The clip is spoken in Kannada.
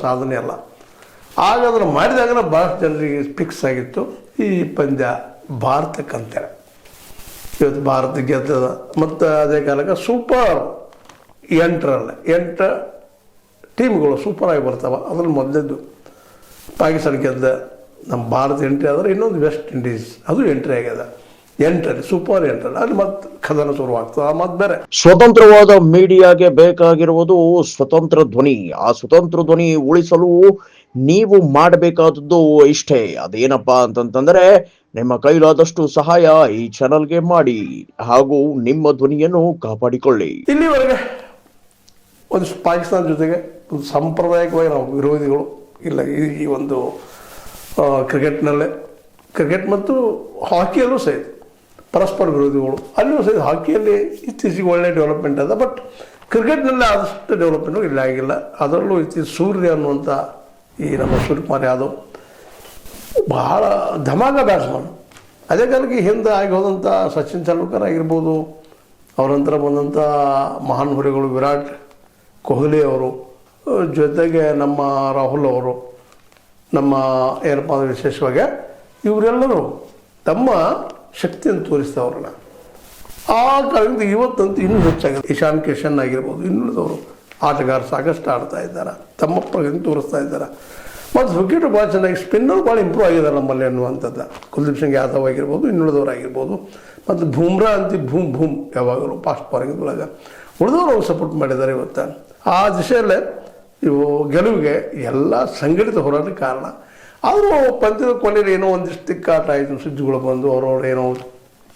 ಸಾಧನೆ ಅಲ್ಲ. ಆಗ ಅದನ್ನು ಮಾಡಿದಾಗ ಭಾಳಷ್ಟು ಜನರಿಗೆ ಫಿಕ್ಸ್ ಆಗಿತ್ತು ಈ ಪಂದ್ಯ ಭಾರತಕ್ಕಂತೇಳಿ. ಇವತ್ತು ಭಾರತ ಗೆದ್ದದ. ಮತ್ತು ಅದೇ ಕಾಲಕ್ಕೆ ಸೂಪರ್ 8 ಟೀಮ್ಗಳು ಸೂಪರಾಗಿ ಬರ್ತಾವೆ. ಅದ್ರಲ್ಲಿ ಮೊದಲೇದು ಪಾಕಿಸ್ತಾನ ಗೆದ್ದ, ನಮ್ಮ ಭಾರತ ಎಂಟ್ರಿ ಆದರೆ ಇನ್ನೊಂದು ವೆಸ್ಟ್ ಇಂಡೀಸ್ ಅದು ಎಂಟ್ರಿ ಆಗ್ಯದ. 8 ಸೂಪರ್ 8 ಅಲ್ಲಿ ಮತ್ತೆ ಕದನ ಶುರುವಾಗ್ತದೆ. ಮತ್ತೆ ಬೇರೆ ಸ್ವತಂತ್ರವಾದ ಮೀಡಿಯಾಗೆ ಬೇಕಾಗಿರುವುದು ಸ್ವತಂತ್ರ ಧ್ವನಿ. ಆ ಸ್ವತಂತ್ರ ಧ್ವನಿ ಉಳಿಸಲು ನೀವು ಮಾಡಬೇಕಾದದ್ದು ಇಷ್ಟೇ. ಅದೇನಪ್ಪಾ ಅಂತಂತಂದ್ರೆ ನಿಮ್ಮ ಕೈಲಾದಷ್ಟು ಸಹಾಯ ಈ ಚಾನಲ್ಗೆ ಮಾಡಿ ಹಾಗೂ ನಿಮ್ಮ ಧ್ವನಿಯನ್ನು ಕಾಪಾಡಿಕೊಳ್ಳಿ. ಇಲ್ಲಿವರೆಗೆ ಒಂದು ಪಾಕಿಸ್ತಾನ ಜೊತೆಗೆ ಒಂದು ಸಾಂಪ್ರದಾಯಿಕವಾಗಿ ನಾವು ವಿರೋಧಿಗಳು ಇಲ್ಲ. ಈ ಒಂದು ಕ್ರಿಕೆಟ್ನಲ್ಲೇ, ಕ್ರಿಕೆಟ್ ಮತ್ತು ಹಾಕಿಯಲ್ಲೂ ಸಹಿತ ಪರಸ್ಪರ ವಿರೋಧಿಗಳು. ಅಲ್ಲಿಯೂ ಸಹಿತ ಹಾಕಿಯಲ್ಲಿ ಇತ್ತೀಚೆಗೆ ಒಳ್ಳೆಯ ಡೆವಲಪ್ಮೆಂಟ್ ಅದ. ಬಟ್ ಕ್ರಿಕೆಟ್ನಲ್ಲಿ ಆದಷ್ಟು ಡೆವಲಪ್ಮೆಂಟು ಇಲ್ಲ ಆಗಿಲ್ಲ. ಅದರಲ್ಲೂ ಸೂರ್ಯ ಅನ್ನುವಂಥ ಈ ನಮ್ಮ ಸೂರ್ಯಕುಮಾರ್ ಯಾದವ್ ಬಹಳ ಧಮಾಕ ಬ್ಯಾಟ್ಸ್ಮನ್. ಅದೇ ಕಾಲಕ್ಕೆ ಹಿಂದೆ ಆಗಿ ಹೋದಂಥ ಸಚಿನ್ ತೆಂಡೂಲ್ಕರ್ ಆಗಿರ್ಬೋದು, ಅವರ ನಂತರ ಬಂದಂಥ ಮಹಾನ್ ಹುರಿಗಳು ವಿರಾಟ್ ಕೊಹ್ಲಿ ಅವರು, ಜೊತೆಗೆ ನಮ್ಮ ರಾಹುಲ್ ಅವರು, ನಮ್ಮ ಏನಪ್ಪ ಅಂದರೆ ವಿಶೇಷವಾಗಿ ಇವರೆಲ್ಲರೂ ತಮ್ಮ ಶಕ್ತಿಯನ್ನು ತೋರಿಸ್ತವ್ರನ್ನ. ಆ ಕಾಲದಿಂದ ಇವತ್ತಂತೂ ಇನ್ನೂ ಹೆಚ್ಚಾಗಿದೆ. ಇಶಾನ್ ಕಿಶನ್ ಆಗಿರ್ಬೋದು, ಇನ್ನುಳಿದವರು ಆಟಗಾರ ಸಾಕಷ್ಟು ಆಡ್ತಾ ಇದ್ದಾರೆ, ತಮ್ಮ ಪ್ರಗತಿ ತೋರಿಸ್ತಾ ಇದ್ದಾರೆ. ಮತ್ತು ವಿಕೆಟು ಭಾಳ ಚೆನ್ನಾಗಿ, ಸ್ಪಿನ್ನರ್ ಭಾಳ ಇಂಪ್ರೂವ್ ಆಗಿದ್ದಾರೆ ನಮ್ಮಲ್ಲಿ ಅನ್ನುವಂಥದ್ದು. ಕುಲ್ದೀಪ್ ಸಿಂಗ್ ಯಾದವ್ ಆಗಿರ್ಬೋದು, ಇನ್ನುಳಿದವರಾಗಿರ್ಬೋದು. ಮತ್ತು ಬೂಮ್ರಾ ಅಂತ ಭೂಮ್ ಯಾವಾಗಲೂ ಫಾಸ್ಟ್ ಬಾಲಿಂಗ್ದೊಳಗೆ ಉಳಿದವರು ಅವ್ರು ಸಪೋರ್ಟ್ ಮಾಡಿದ್ದಾರೆ. ಇವತ್ತು ಆ ದಿಶೆಯಲ್ಲೇ ಇವು ಗೆಲುವಿಗೆ ಎಲ್ಲ ಸಂಘಟಿತ ಹೋರಾಟಕ್ಕೆ ಕಾರಣ. ಆದರೂ ಪಂದ್ಯದ ಕೊನೆಯಲ್ಲಿ ಏನೋ ಒಂದಿಷ್ಟು ತಿಕ್ಕಾಟ ಆಯಿತು, ಸುದ್ದಿಗಳು ಬಂದು ಅವ್ರವ್ರು ಏನೋ